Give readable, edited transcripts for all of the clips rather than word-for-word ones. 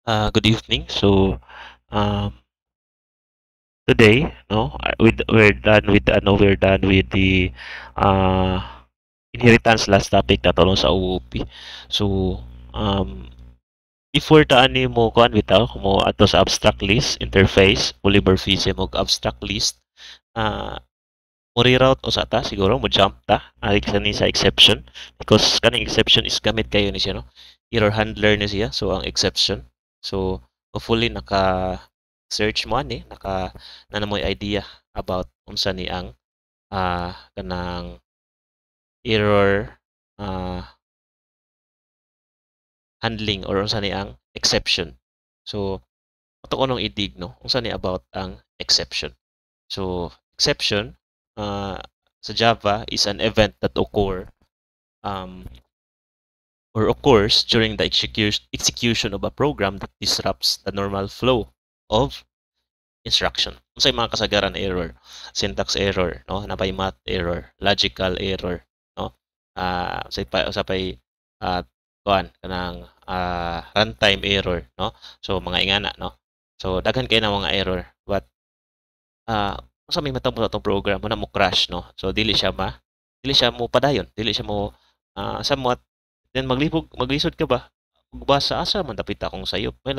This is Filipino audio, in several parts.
Good evening. Um, Today, no, we're done with the uh, inheritance last topic na tulong sa OOP. So, um, before ta ani mo kuan bitaw mo ato sa abstract list interface, polymorphism og abstract list, mo reroute o sa ta siguro mo jump ta ari kani sa exception because kaning exception is gamit kayo ni siya no. Error handler ni siya so ang exception. So, hopefully search mo ani na mo'y idea about unsa ni ang kanang error handling or unsa ni ang exception. So ato ko nung idig no unsa ni about ang exception. So exception uh, sa Java is an event that um, occurs during the execution of a program that disrupts the normal flow of instruction. Unsay mga kasagaran error, syntax error, no? Napay math error, logical error, no? Usapay kuan kanang runtime error, no? So mga ingana, no? So daghan kay na mga error but unsa may matabo atong program mo na mo crash, no? So dili siya mo padayon, dili siya mo somewhat then maglisod ka ba? Magbasa asa man dapit akong sayop. May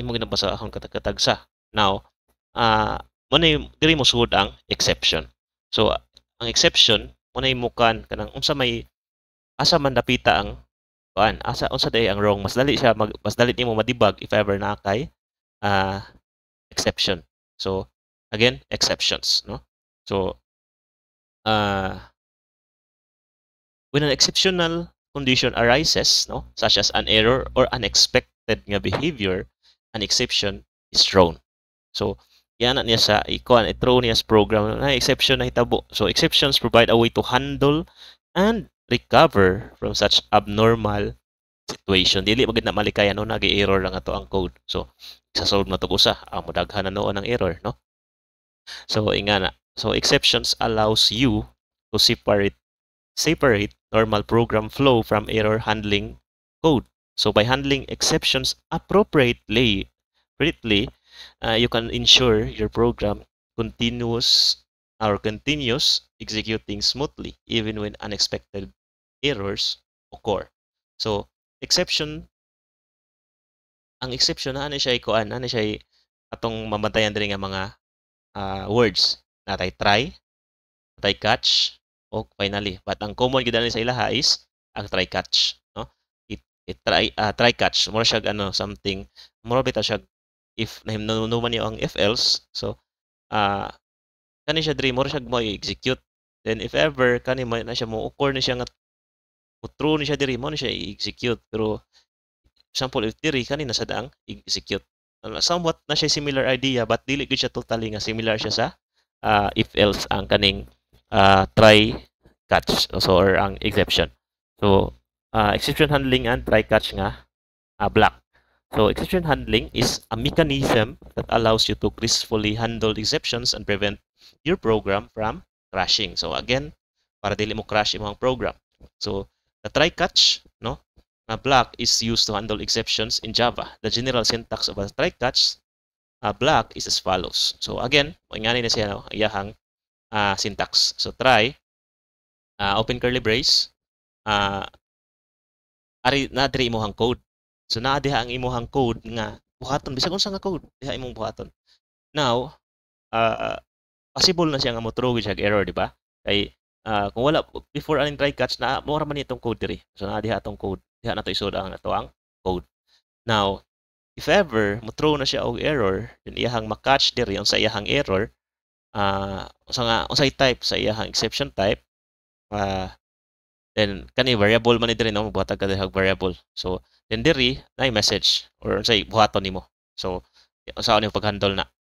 imo ginabasa akong katagsa. Now, mo na diri mo sud ang exception. So ang exception mo na imukan kanang unsa may asa man dapita ang kuan asa unsa day ang wrong mas dali nimo madibag if ever na kay uh, exception. So again exceptions no. So uh, when an exceptional condition arises no such as an error or unexpected nga behavior, an exception is thrown. So yan na niya sa ikuan i-throw niya sa program na exception na hitabo. So exceptions provide a way to handle and recover from such abnormal situation. Dili magid na malikayan no nagi-error lang ato ang code. So sa-solve na to usa ang modaghan na noon ang error no. So ingana. So exceptions allows you to separate normal program flow from error handling code. So by handling exceptions appropriately, you can ensure your program continues executing smoothly even when unexpected errors occur. So ang exception na ano siya ikuan, ano siya atong mabantayan diri nga mga words natay try, natay catch, o finally. But ang common gid sa ilaha is ang try catch, no? Try catch more siya ano something more bitaw siya if nahinuman niyo ang if else. So kani siya diri more siya mo i-execute. Then if ever kani mo na siya mo occur ni siya nga true ni siya diri mo ni siya i-execute pero example if diri kani nasa daang i-execute. Somewhat na siya similar idea but dili gid siya totally nga similar siya sa if else ang kaning try catch so or ang exception. So exception handling and try catch nga block. So exception handling is a mechanism that allows you to gracefully handle exceptions and prevent your program from crashing. So again, para dili mo crash imong program. So the try catch no block is used to handle exceptions in Java. The general syntax of a try catch block is as follows. So again, ingani na siya no, iyahang syntax. So try open curly brace ari na diri imong code. So naa diha ang imong code nga buhaton bisag unsa nga code diha imong buhaton. Now, possible na siya nga mo-throw siya error, di ba? Kay kung wala before aning try catch na mo ra man itong code diri. So naa diha atong code. Diha na to isod ang ato ang code. Now, if ever mo-throw na siya og error, then iyahang ma-catch diri unsa iyahang error, unsay type sa iyahang exception type, then kani variable man ni diri no buhatag ka dihang variable. So then diri na message or unsay buhaton nimo. So unsa ni pag-handle na.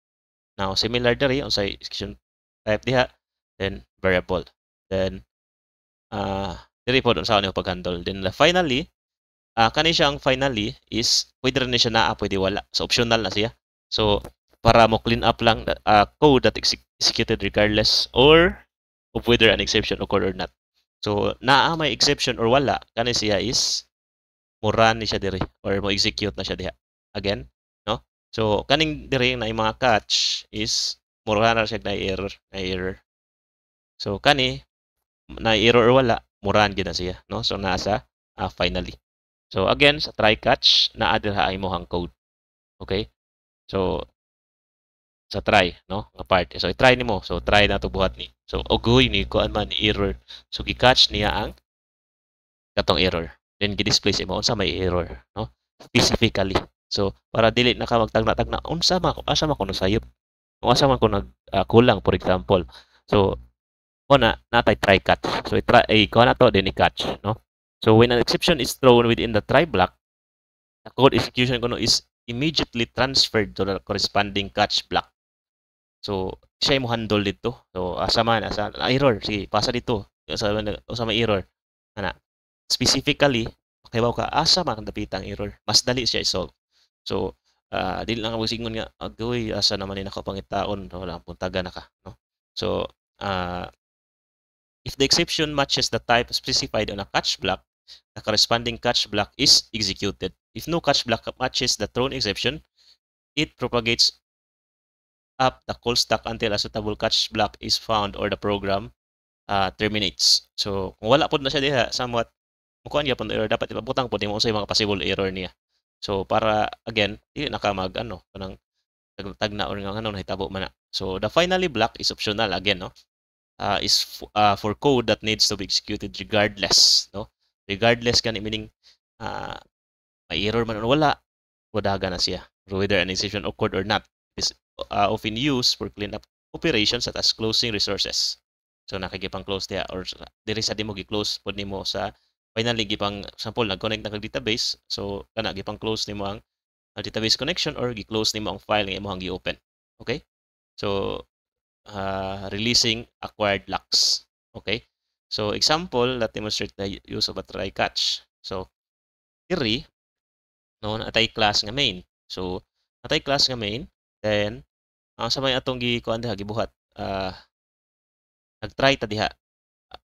Now similar diri unsay exception type diha then variable. Then diri pod unsa ni pag-handle. Then finally kani siyang finally is pwede rin siya naa pwede wala. So optional na siya. So para mo clean up lang code that executed regardless or of whether an exception occurred or not. So naa may exception or wala kani siya is mo run ni siya diri or mo execute na siya diha. again, no? So kaning diri na mga catch is mura na siya na error. So kani na error or wala, murahan gyud na siya, no? So nasa finally. So again sa try catch naa diha imong code. Okay? So sa try, no? Nga part. So i-try nimo. So try na to buhat ni. So ugoy ni kuan man error. So gi-catch niya ang katong error. Then gi-display sa imo unsa may error, no? Specifically. So para dili na ka magtagna-tagna unsa man asa man kuno sayop. Kung asa man ko kulang for example. So una natay try catch. So i-try kuha na to then i-catch, no? So when an exception is thrown within the try block, the code execution kuno is immediately transferred to the corresponding catch block. So siya mo handle dito. So asa man asa error sige pasa dito. Usa may error. Ana specifically pakibaw ka asa man dapitang error. Mas dali siya i-solve. So dili lang ako singon nga agoy asa naman ni nako pangitaon wala puntaga na ka, no? So if the exception matches the type specified on a catch block, the corresponding catch block is executed. If no catch block matches the thrown exception, it propagates up the call stack until a suitable catch block is found or the program terminates. So, kung wala po na siya diha, somewhat, mukuha niya po error, dapat ipabutang po mo sa mga possible error niya. So, para, again, hindi na ka kanang tagna or nga ano, nahitabo man na. So, the finally block is optional, again, no? For code that needs to be executed regardless, no? Regardless kan meaning may error man o wala, wadaga na siya. Whether an exception occurred or not. Is often used for cleanup operations such as closing resources. So nakikipang close diha or diri sa dimo gi-close pud nimo sa finally gipang sample nag-connect na kag database. So kana gipang close nimo ang database connection or gi-close nimo ang file nga imong gi-open. Okay? So releasing acquired locks. Okay? So example that demonstrate the use of a try catch. So diri no natay class nga main. So natay class nga main then sa may atong gikuan diha gibuhat nag-try ta diha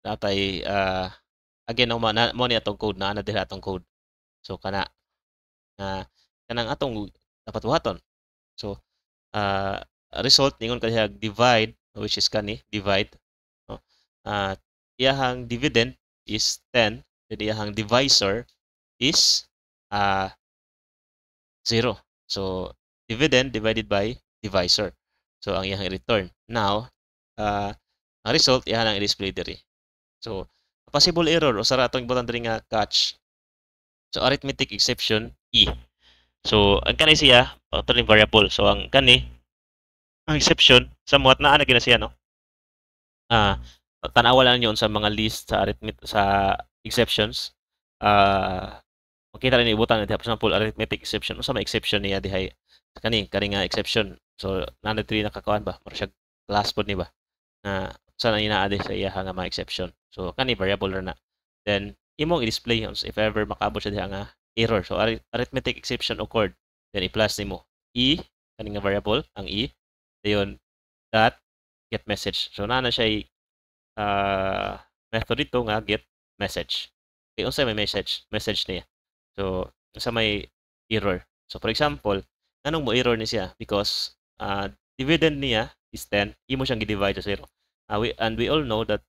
natay again mo ni atong code na diha atong code. So kanang atong dapat buhaton. So result ningon ka diha divide which is kani divide, no? Iyahang dividend is 10 then iyahang divisor is 0. So dividend divided by divisor. So ang iyang return. Now ang result iyan ang i-display diri. So possible error o sara atong ibutan diri nga catch. So arithmetic exception E. So ang kani siya auto variable. So ang kani ang exception somewhat naa na gina siya, no? Tanawa lang yun sa mga list sa exceptions. Makita rin ibutan for example arithmetic exception. Unsa may exception niya dihay kani nga exception. So nanadiri nakakuan ba? Mura siya class pod ni ba? Na sana inaadi sa iya nga mga exception. So kani variable ra na. Then imong i-display if ever makaabot siya diha nga error. So arithmetic exception occurred. Then i-plus nimo e kani nga variable ang e dayon dot get message. So na siya method dito nga get message. Okay, unsa may message niya. So unsa may error. So for example, anong mo error ni siya because dividend niya is 10, imo siyang gi-divide sa 0. We all know that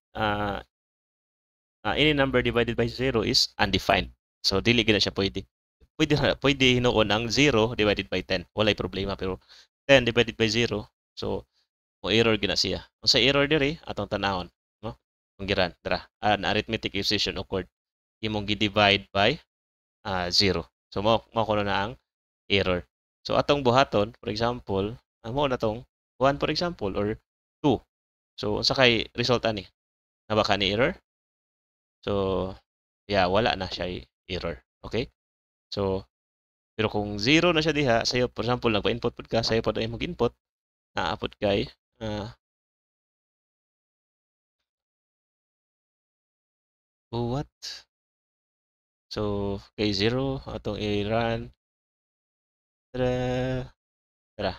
any number divided by 0 is undefined. So dili gina siya pwede. Pwede hinuon ang 0 divided by 10. Walay problema pero 10 divided by 0. So mo error gina siya. Unsa error diri atong tanahon, no? Kung giran dra an arithmetic exception occurred. Imong gi-divide by 0. So mao kuno na ang error. So atong buhaton for example, amo na tong 1 for example or 2. So unsa kay result ani? Na ba ni error? So yeah, wala na siya error. Okay? So pero kung 0 na siya diha, sayo for example nagpa-input pud ka, sayo pod imong input, naapod kay what? So kay 0 atong i-run tara tara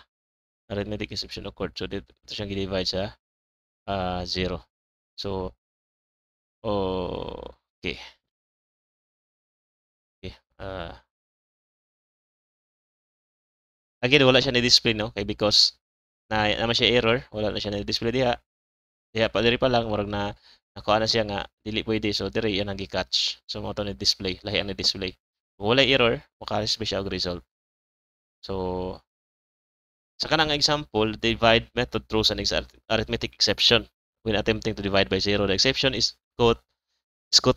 arithmetic exception occurred. So dito siyang gi-divide sa 0. So okay. Okay. Again, wala siya na-display, no? Kay because naman siya error, wala na siya na-display diha. Diha pa diri pa lang murag na nakuha na siya nga dili pwede, so diri yan ang gi-catch. So mo to na-display, lahi ang na-display. Kung wala error, maka-display siya og result. So sa kanang example, divide method throws an arithmetic exception when attempting to divide by 0. The exception is quote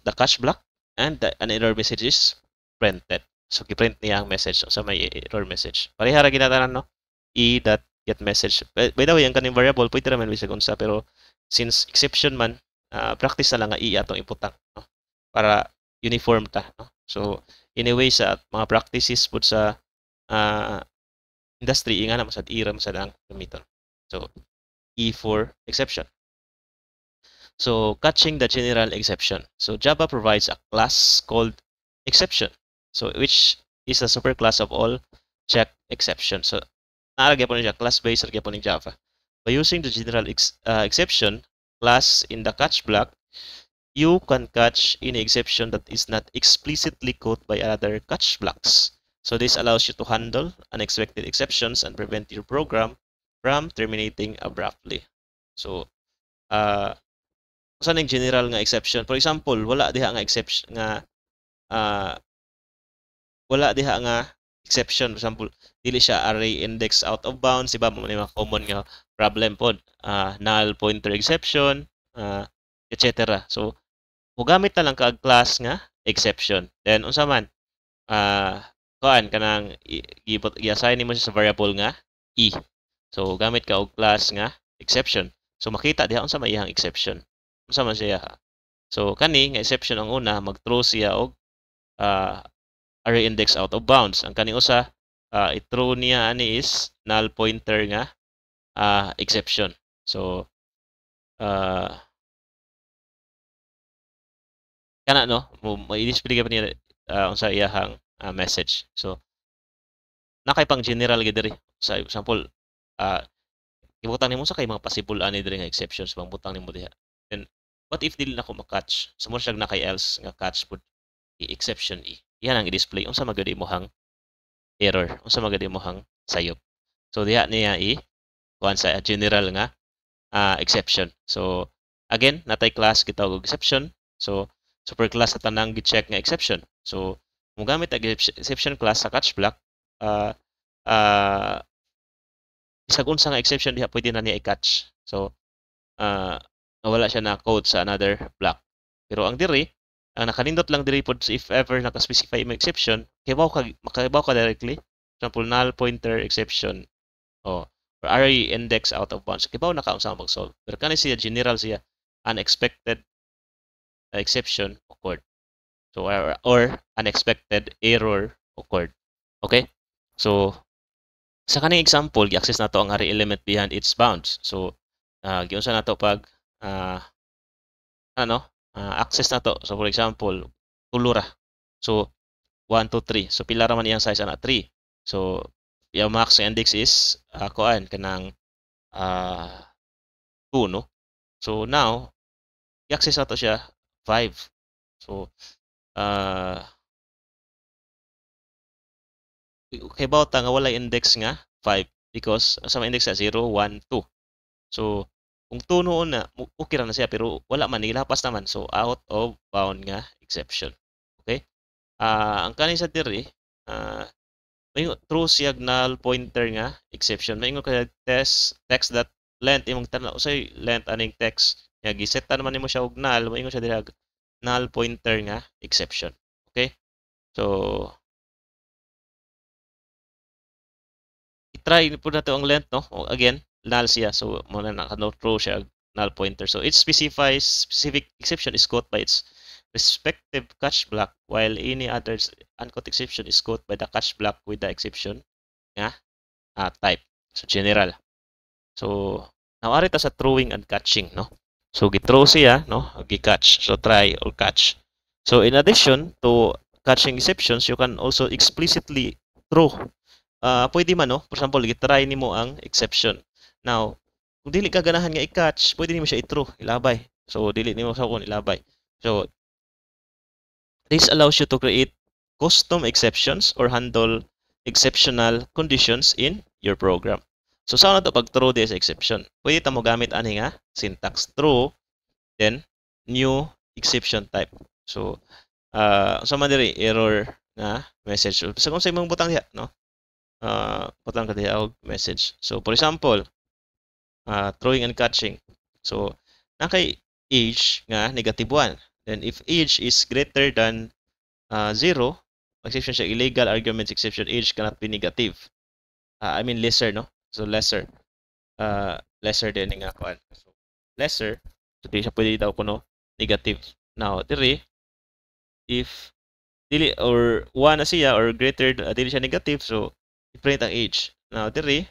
the catch block and an error message is printed. So gi-print niya ang message sa may error message. Pareha ra ginatanan, no? E.get message. By the way, ang kaning variable pwede ra man bisag unsa, pero since exception man, practice na lang nga E atong iputang, no? Para uniform ta, no? So anyway, sa mga practices pud sa industry, nga na masad ira masad ang gamiton. So E for exception. So catching the general exception. So Java provides a class called exception, so which is a superclass of all check exceptions. So nalagay po niya class based lagay po ni Java. By using the general exception class in the catch block, you can catch any exception that is not explicitly caught by other catch blocks. So this allows you to handle unexpected exceptions and prevent your program from terminating abruptly. So saan yung general nga exception? For example, wala diha nga exception nga wala diha nga exception. For example, dili siya array index out of bounds, diba? Mga common nga problem pod. Null pointer exception, etc. So mugamit na lang kaag class nga exception. Then unsa man kuan kanang i-assign nimo siya sa variable nga e. So gamit ka og class nga exception. So makita diha unsa may iyang exception. Unsa man siya. So kani nga exception ang una, mag-throw siya og array index out of bounds. Ang kani usa i-throw niya ani is null pointer nga exception. So kana no, i-display ka niya unsa iyahang message. So nakay pang general gid diri. Sa example, ibutang nimo sa kay mga possible ani diri nga exceptions bang butang nimo diha. Then what if dili na ko ma-catch? Sumur siya na kay else nga catch pud exception e. Yan ang i-display unsa magadi imong error, unsa magadi imong sayop. So diha niya kuan sa general nga exception. So again, natay class gitawag og exception. So superclass sa tanang gi-check nga exception. So mogamit ang exception class sa catch block, bisag unsa nga exception diha pwede na niya i-catch. So wala siya na code sa another block. Pero ang diri, ang nakanindot lang diri pod if ever naka-specify mo exception, makabaw ka directly. For example, null pointer exception or array index out of bounds. Kibaw na kaunsa mag-solve. Pero kani siya general siya unexpected exception occurred. So or unexpected error occurred. Okay? So sa kaning example, gi-access nato ang array element behind its bounds. So giunsa nato pag access nato. So for example, tulo ra. So 1 2 3. So pila ra man iyang size ana 3. So yung max index is kuan kanang 2, no? So now i-access nato siya 5. So okay ba ta nga wala index nga 5 because sa index sa 0 1 2. So kung 2 noon na okay ra na siya pero wala man nilapas naman, so out of bound nga exception. Okay? Ang kani sa diri may true siya null pointer nga exception. May ka text that length imong tanaw usay length aning text nga giset naman nimo siya og null, may siya diri null pointer nga exception. Okay? So i-try po nato ang length, no? O, again, null siya. So mo na naka-throw siya null pointer. So it specifies specific exception is caught by its respective catch block while any other uncaught exception is caught by the catch block with the exception nga type. So general. So nawari ta sa throwing and catching, no? So gi-throw siya, no? Gi-catch. So try or catch. So in addition to catching exceptions, you can also explicitly throw. Pwede man, no? For example, gi-try nimo ang exception. Now, kung dili ka ganahan nga i-catch, pwede nimo siya i-throw, ilabay. So dili nimo sa kun ilabay. So this allows you to create custom exceptions or handle exceptional conditions in your program. So sa na to pag true this exception? Pwede ta mo gamit ani nga syntax true then new exception type. So sa man diri error na message. So kung sa imong butang diha no. Butang ka diha og message. So for example, throwing and catching. So nakay age nga negative 1. Then if age is greater than 0, exception siya illegal arguments exception age cannot be negative. I mean lesser no. So lesser. Lesser din nga kuan. So lesser so di siya pwede daw kuno negative. Now diri if dili or 1 na siya or greater dili siya negative so i-print ang age. Now diri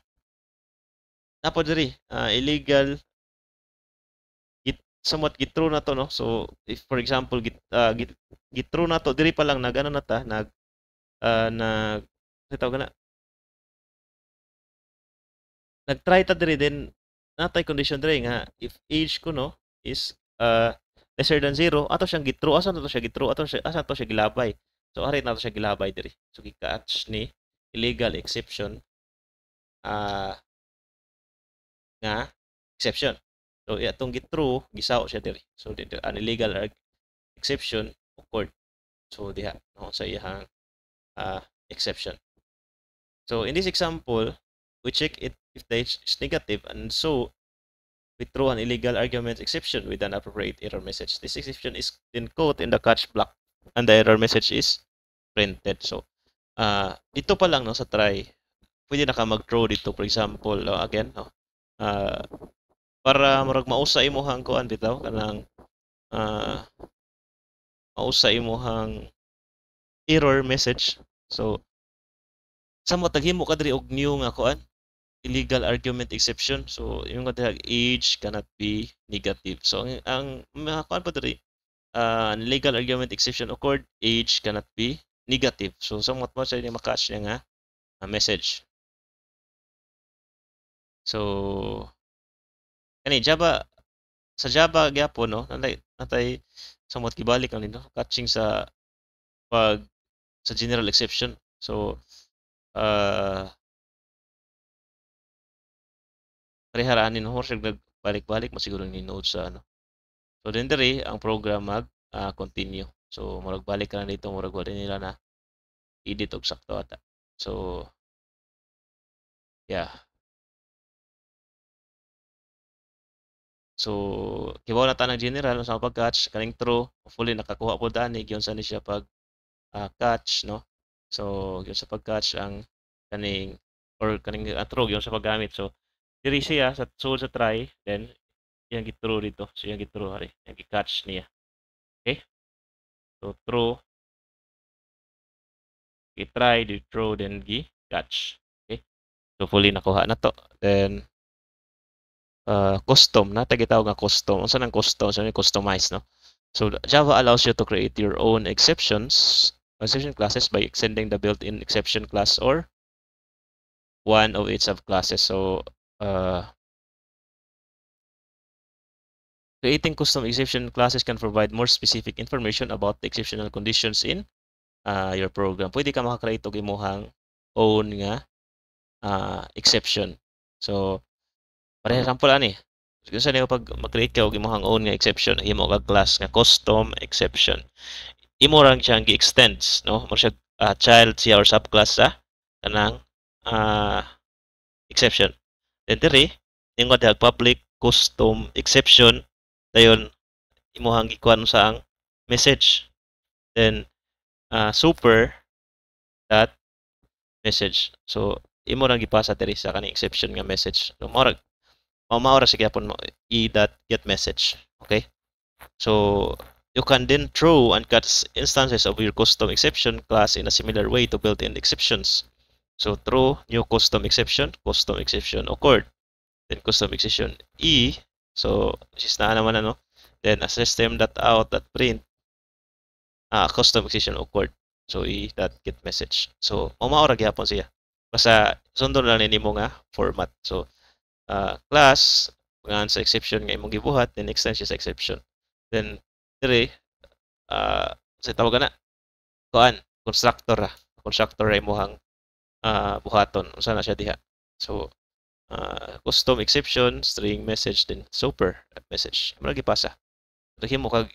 napo diri illegal somewhat git-true na to no. So if for example git-true na to diri pa lang nagano na ta nag tawag na nag-try ta diri then natay condition diri nga if age ko no is lesser than 0 ato siyang git-true asa to siya git-true asa to siya gilabay. So ari na to siya gilabay diri. So gi-catch ni illegal exception nga exception. So atong git-true gisaw siya diri. So an illegal exception occurred. So diha no sa iyang exception. So in this example, we check it if the age is negative and so we throw an illegal argument exception with an appropriate error message. This exception is then caught in the catch block and the error message is printed. So dito pa lang no sa try pwede na ka mag-throw dito for example again no para murag mausa imong kuan bitaw kanang mausa imong error message. So sa mo taghimo ka diri og new nga kuan illegal argument exception. So yung nga age cannot be negative. So ang kuan pa diri an illegal argument exception occurred age cannot be negative. So somewhat mo sa ni makatch niya nga message. So kani Java sa Java gyapon no natay somewhat gibalik ang nito catching sa pag sa general exception. So pareharanin mo siya nagbalik-balik mo siguro ni node sa ano. So then diri ang program mag continue. So murag balik ka na dito murag wala nila na edit og sakto ata. So yeah. So kibaw na ta ng general sa pag-catch kaning true hopefully nakakuha po dani giyon sa ni siya pag catch no. So giyon sa pag-catch ang kaning or kaning true giyon sa paggamit. So diri siya sa sulod sa try then yang gi-true dito. So yang gi-true hari, yang gi-catch niya. Okay? So true i-try, di-throw, then gi-catch. Okay? So fully nakuha na to. Then custom na tagitaw nga custom. Unsa nang custom? So customize no. So Java allows you to create your own exception classes by extending the built-in exception class or one of its subclasses. So creating custom exception classes can provide more specific information about the exceptional conditions in your program. Pwede ka maka-create og imong own nga exception. So para example ani kung saan pag mag-create ka og imong own nga exception imo ka class nga custom exception imo rang siyang gi-extends no mo siya child siya or subclass sa kanang exception then diri imo diha public custom exception dayon imo hang gikuan sa ang message then super dot message so imo rang gipasa diri sa kaning exception nga message so maura sige apon mo i.get message. Okay? So you can then throw and cut instances of your custom exception class in a similar way to built-in exceptions. So throw new custom exception occurred. Then custom exception E. So sis na naman ano. Then a system.out.print custom exception occurred. So E.get message. So maura gyapon siya. Basta sundon lang nimo nga format. So class nga sa exception nga imong gibuhat then extend siya sa exception then dire sa tawag na kuan constructor ra imong buhaton unsa na siya diha. So custom exception, string message, then super message. Amo gipasa. Himo kag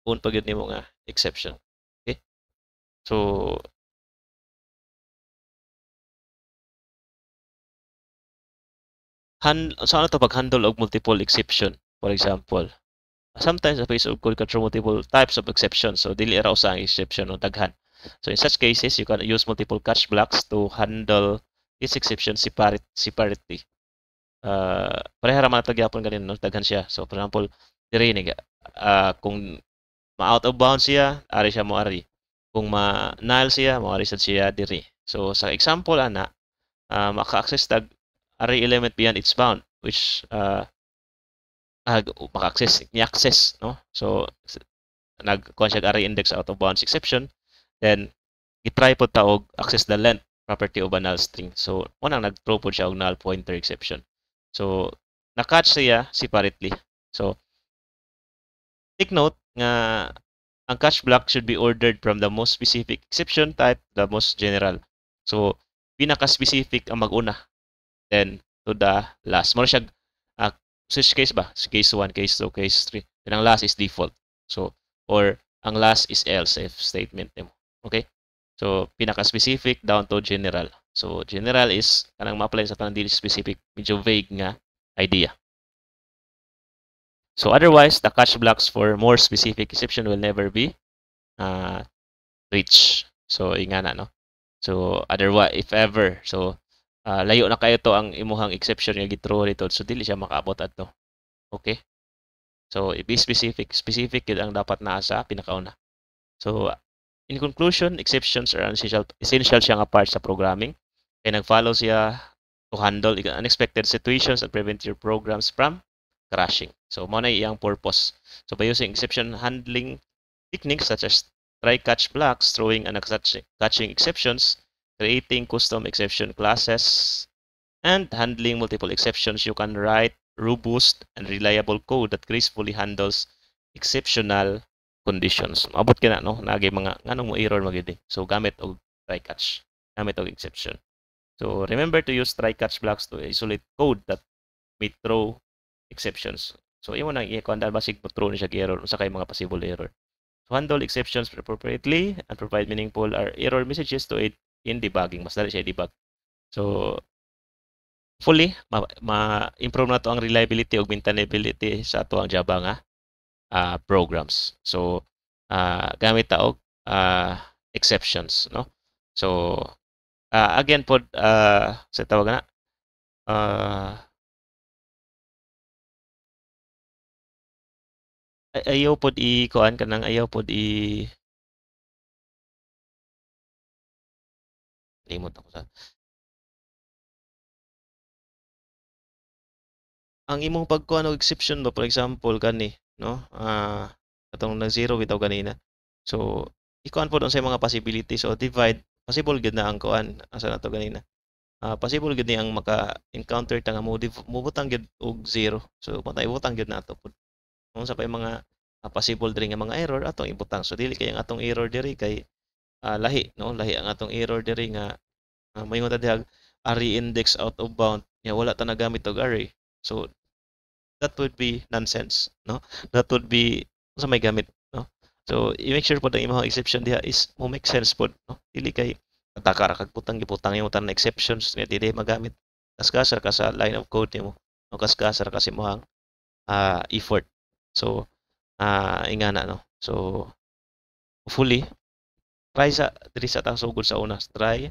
un pag nimo nga exception. Okay? So sa ano to pag handle og multiple exception, for example. Sometimes a piece of code control multiple types of exceptions. So dili ra usa ang exception o daghan. So in such cases, you can use multiple catch blocks to handle each exception separately. Pareha ra man tagyapon ganin no daghan siya. So for example, diri ni kung ma-out of bounds siya, ari siya mo ari. Kung ma-null siya, mo ari sad siya diri. So sa example ana, maka-access tag array element beyond its bound which maka-access ni-access no. So nag-kuha siya array index out of bounds exception, then i-try po ta og access the length property of a null string. So unang nag-throw po siya og null pointer exception. So na-catch siya separately. So take note nga ang catch block should be ordered from the most specific exception type the most general. So pinaka-specific ang mag-una, then to the last. Mura siya switch case ba? Case 1, case 2, case 3. Then ang last is default. So or ang last is else if statement nimo. Okay? So pinaka-specific down to general. So general is kanang ma-apply sa tanang dili specific, medyo vague nga idea. So otherwise, the catch blocks for more specific exception will never be reached. So ingana no. So otherwise, if ever, so layo na kayo to ang imuhang exception nga githrow dito, so dili siya makaabot adto. Okay? So be specific, specific yun ang dapat naa sa pinakauna. So in conclusion, exceptions are essential siya nga part sa programming. Kaya nag-follow siya to handle unexpected situations and prevent your programs from crashing. So mo na iyang purpose. So by using exception handling techniques such as try catch blocks, throwing and catching exceptions, creating custom exception classes, and handling multiple exceptions, you can write robust and reliable code that gracefully handles exceptional conditions. Maabot ka na, no? Nagay mga, nganong mo error magidi. So, gamit og try catch. Gamit og exception. So, remember to use try catch blocks to isolate code that may throw exceptions. So, imo nang i-kondal basig mo throw ni siya error sa kay mga possible error. To handle exceptions appropriately and provide meaningful error messages to aid in debugging. Mas dali siya i-debug. So, fully ma-improve na to ang reliability ug maintainability sa ato ang Java nga programs. So, gamit ta og exceptions, no? So, again po, sa tawag na, ayaw pod i-kuan kanang ayaw pod limot ako sa ang imong pagkuha og exception ba, for example kani no, atong nag-zero bitaw ganina. So ikuan pod sa mga possibilities o divide, possible gid na ang kuan asa nato ganina. Possible gid ni ang maka-encounter ta nga mubutang gid og zero. So patay butang gid nato pod. Unsa pa yung mga possible diri nga mga error atong ibutang. So dili kay ang atong error diri kay lahi no, lahi ang atong error diri nga moingon ta dihag array index out of bound nya wala ta nagamit og array. So that would be nonsense, no? That would be sa may gamit, no? So i make sure pod ang imong exception diha is mo make sense pod, no? Dili kay taka ra kag putang giputang imong tanan exceptions nga dili magamit. Kaskasar ka sa line of code nimo. O kaskasar ka sa imong effort. So ingana no. So hopefully try sa diri sa tang sugod sa una, try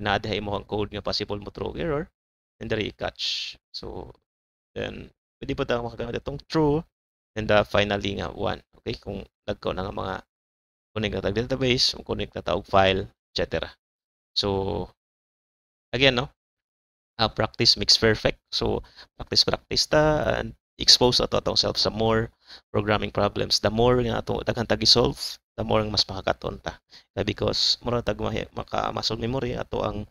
naa diha imong code nga possible mo throw error and diri catch. So then pwede pa tayo makagamit itong true and finally nga 1. Okay, kung nagkaw na nga mga connect na tag database, connect na tawag file, etc. So again no, practice makes perfect. So practice ta and expose ato atong self sa more programming problems. The more nga ato daghang tagi-solve, the more mas makakaton ta. Because mura tag maka-muscle memory ato ang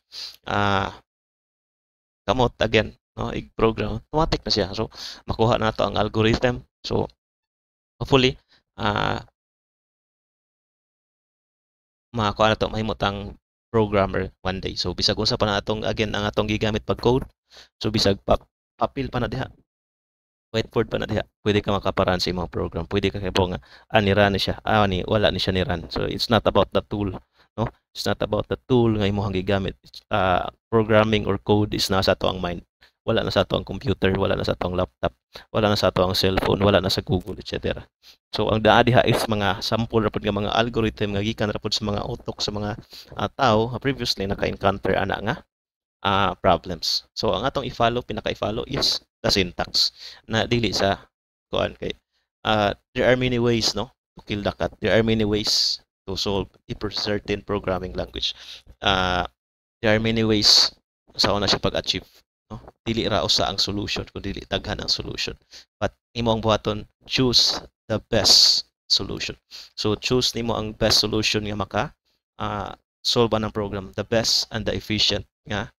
kamot again no, i-program automatic na siya. So makuha na to ang algorithm. So hopefully makakuha na to mahimot ang programmer one day. So bisag unsa pa na atong again ang atong gigamit pag code. So bisag papel pa na diha, whiteboard pa na diha, pwede ka makaparan sa imong program. Pwede ka kay nga ni-run ni siya. Ni wala ni siya ni-run. So it's not about the tool, no? It's not about the tool nga imong gigamit. Programming or code is nasa ato ang mind. Wala na sa ato ang computer, wala na sa ato ang laptop, wala na sa ato ang cellphone, wala na sa Google, etc. So ang naa diha is mga sample ra pud nga mga algorithm nga gikan ra pud sa mga utok sa mga tao previously naka-encounter ana nga problems. So ang atong i-follow, pinaka-i-follow is the syntax na dili sa kuan kay there are many ways, no, to kill the cat. There are many ways to solve a certain programming language. There are many ways sa una siya pag-achieve, no? Dili ra usa ang solution kun dili daghan ang solution. But imo ang buhaton, choose the best solution. So choose nimo ang best solution nga maka solve ang program, the best and the efficient nga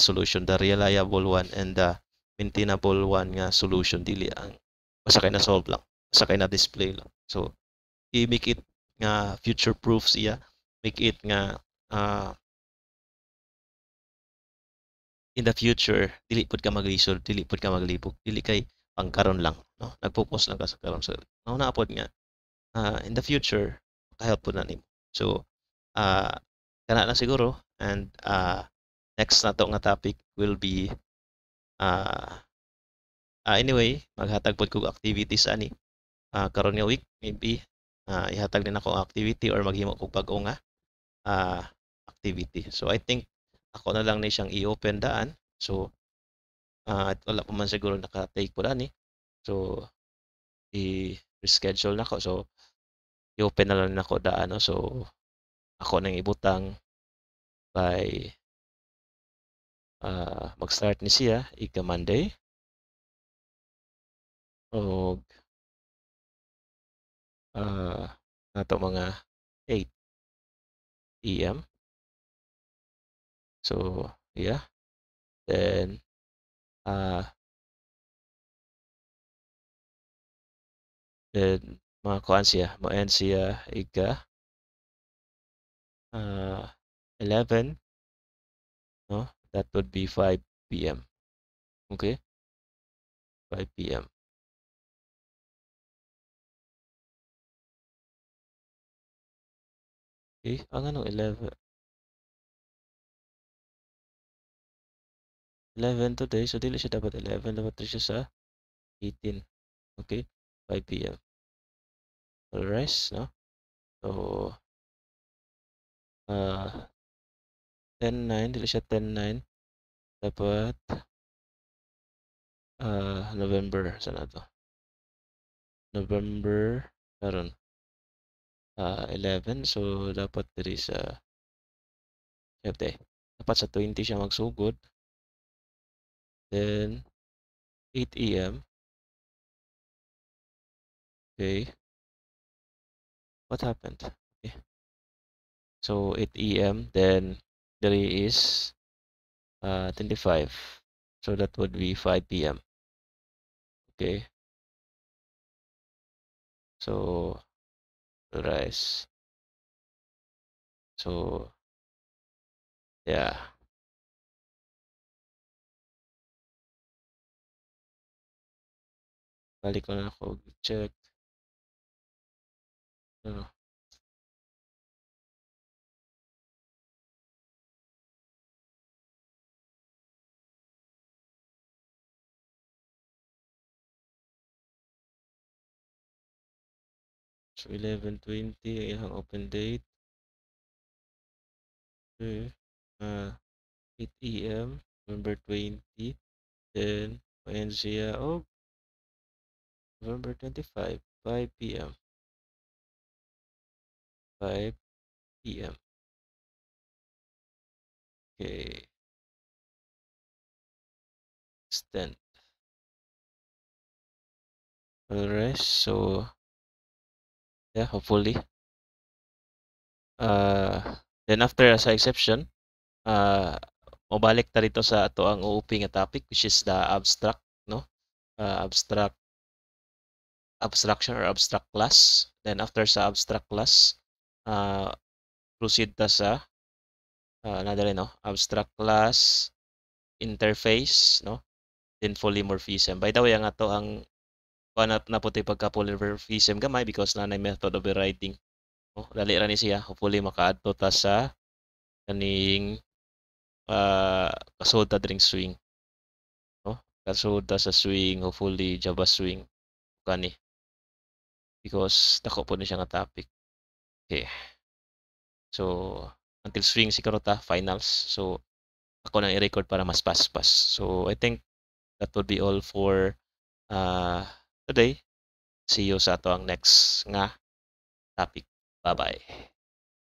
solution, the reliable one and the maintainable one nga solution, dili ang basta kay na solve lang, basta kay na display lang. So i-make it nga future proof siya, make it nga in the future dili pud ka maglisod, dili pud ka maglibog, dili kay pangkaron lang, no? Nag-focus lang ka sa karon. So na pod nga in the future ka-help pud na nimo. So kana na siguro, and next nato nga topic will be anyway, maghatag pod kog activities ani karon nga week. Maybe ihatag din ako ang activity or maghimo kog bag-o nga activity. So I think ako na lang ni siyang i-open daan. So wala pa man siguro naka-take po ani. So i-reschedule nako. So i-open na lang nako daan, no? So ako nang ibutang by mag-start ni siya ika Monday og nato mga 8 PM. So yeah, then mga kuan siya, mo-end siya ika 11, no? That would be 5 PM. Okay? 5 PM. Okay? Ang ano, 11 today. So, dili siya dapat 11. Dapat siya sa 18. Okay? 5 PM. Alright, no? So, 10-9. Dili siya 10-9. Dapat November. Saan na to? November, karon 11. So, dapat diri sa dapat sa 20 siya magsugod. Then 8 AM. Okay. What happened? Okay. So 8 AM, then there is 25. So that would be 5 PM. Okay. So rise. So yeah. Balik ko na ako check. Ano? So 11:20 ang open date. Okay. 8 AM, November 20. Then end siya November 25, 5 PM. 5 PM. Okay. Extend. Alright, so yeah, hopefully. Then after sa exception, mabalik ta rito sa ato ang UOP nga topic, which is the abstract, no? Abstraction or abstract class. Then after sa abstract class, proceed ta sa another no, abstract class, interface, no, then polymorphism. By the way, ang ato ang na puti pagka polymorphism gamay because nanay method of rewriting. No, dali ra ni siya. Hopefully makaadto ta sa kaning kasulta dring swing. No, kasulta sa swing, hopefully Java swing kani because dako po ni siya nga topic. Okay. So until swing siguro ta finals. So ako nang i-record para mas pas-pas. So I think that would be all for today. See you sa ato ang next nga topic. Bye-bye.